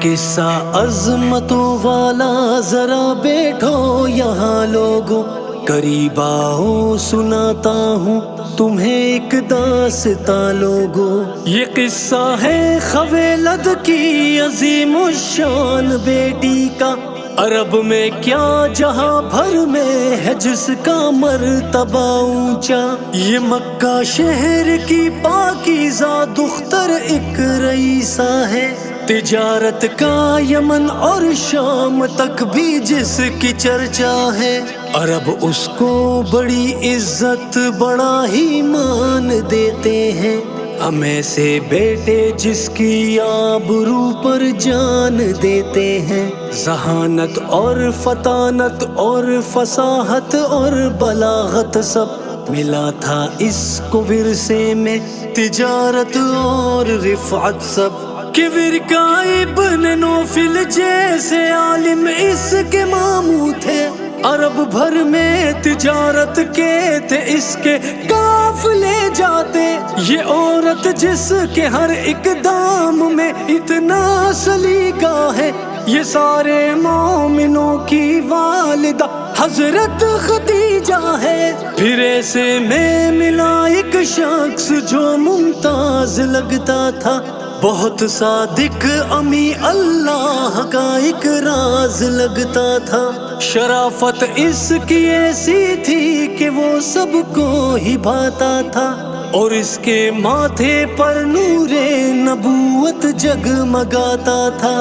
قصہ عظمتوں والا، ذرا بیٹھو یہاں لوگوں، قریب آؤ سناتا ہوں تمہیں ایک داستاں لوگوں۔ یہ قصہ ہے خویلد کی عظیم الشان بیٹی کا، عرب میں کیا جہاں بھر میں ہے جس کا مرتبہ اونچا۔ یہ مکہ شہر کی پاکیزہ دختر ایک رئیسہ ہے، تجارت کا یمن اور شام تک بھی جس کی چرچا ہے۔ عرب اس کو بڑی عزت بڑا ہی مان دیتے ہیں، ہم ایسے بیٹے جس کی آبرو پر جان دیتے ہیں۔ ذہانت اور فطانت اور فصاحت اور بلاغت سب ملا تھا اس کو ورثے میں، تجارت اور رفعت سب۔ کہ ورقہ ابن نوفل جیسے عالم اس کے ماموں تھے، عرب بھر میں تجارت کے تھے اس کے قافلے جاتے۔ یہ عورت جس کے ہر اقدام میں اتنا سلیقہ ہے، یہ سارے مومنوں کی والدہ حضرت خدیجہ ہے۔ پھر ایسے میں ملا ایک شخص جو ممتاز لگتا تھا، بہت صادق امی اللہ کا ایک راز لگتا تھا۔ شرافت اس کی ایسی تھی کہ وہ سب کو ہی بھاتا تھا، اور اس کے ماتھے پر نور نبوت جگمگاتا تھا۔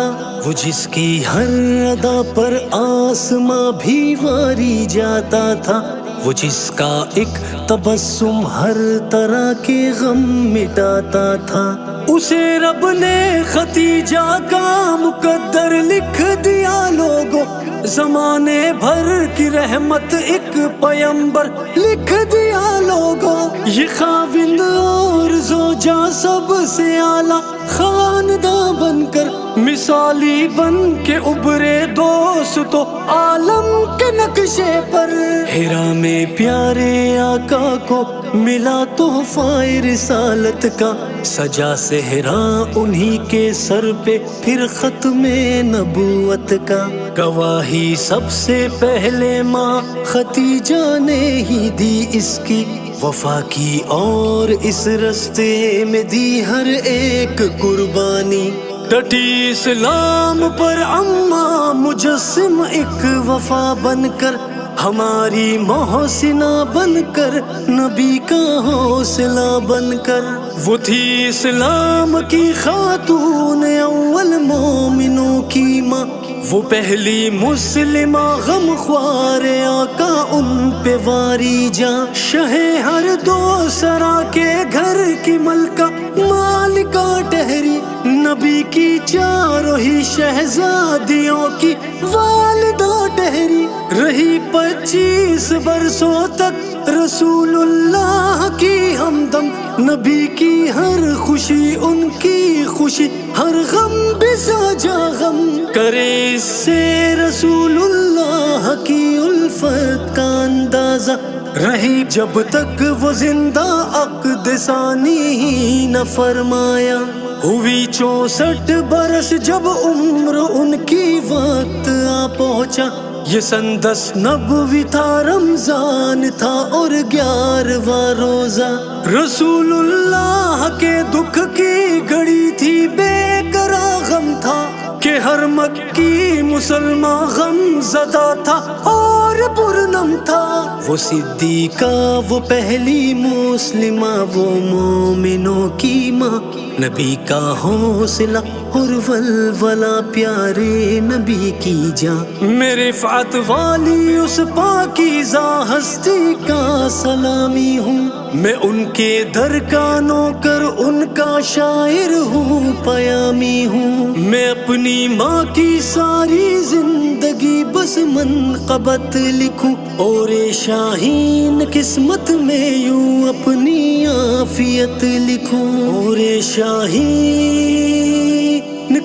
وہ جس کی ہر ادا پر آسماں بھی واری جاتا تھا، وہ جس کا ایک تبسم ہر طرح کے غم مٹاتا تھا۔ اسے رب نے ختیجہ کا مقدر لکھ دیا لوگوں، زمانے بھر کی رحمت ایک پیمبر لکھ دیا لوگوں۔ یہ خاوند اور زوجہ سب سے اعلیٰ خانداں بن کر، مثالی بن کے ابھرے دوستو عالم کے نقشے پر۔ حرا میں پیارے آقا کو ملا تحفہ رسالت کا، سجا صحرا انہی کے سر پہ پھر ختم نبوت کا۔ گواہی سب سے پہلے ماں خدیجہ نے ہی دی اس کی، وفا کی اور اس رستے میں دی ہر ایک قربانی۔ ڈٹی اسلام پر اماں مجسم ایک وفا بن کر، ہماری محسنہ بن کر، نبی کا حوصلہ بن کر۔ وہ تھی اسلام کی خاتون اول مومنوں کی ماں، وہ پہلی مسلمہ غم خوار آقا ان پہ واری جاں۔ شہ ہر دو سرا کے گھر کی ملکہ مالکہ ٹہری، نبی کی چاروں ہی شہزادیوں کی والدہ ٹہری۔ رہی 25 برسوں تک رسول اللہ کی ہمدم، نبی کی ہر خوشی ان کی خوشی، ہر غم بھی ساجا غم۔ کرے اس سے رسول اللہ کی الفت کا اندازہ، رہی جب تک وہ زندہ عقد ثانی ہی نہ فرمایا۔ ہوئی 64 برس جب عمر ان کی وقت آ پہنچا، یہ سن 10 نبوی تھا، رمضان تھا اور 11واں روزہ۔ رسول اللہ کے دکھ کی گھڑی تھی، بے قرار غم تھا کہ ہر مکی مسلمان غم زدہ تھا اور پرنم تھا۔ وہ صدیقہ، وہ پہلی مسلمہ، وہ مومنوں کی ماں، نبی کا حوصلہ اور ولولہ، پیارے نبی کی جاں۔ میرے رفعت والی اس پاکیزہ ہستی کا سلامی ہوں، میں ان کے در کا نوکر، ان کا شاعر ہوں، پیامی ہوں۔ میں اپنی ماں کی ساری زندگی بس منقبت لکھوں، اور شاہین قسمت میں یوں اپنی عافیت لکھوں، اور شاہین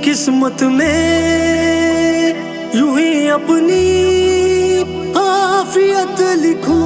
قسمت میں یوں ہی اپنی عافیت لکھوں۔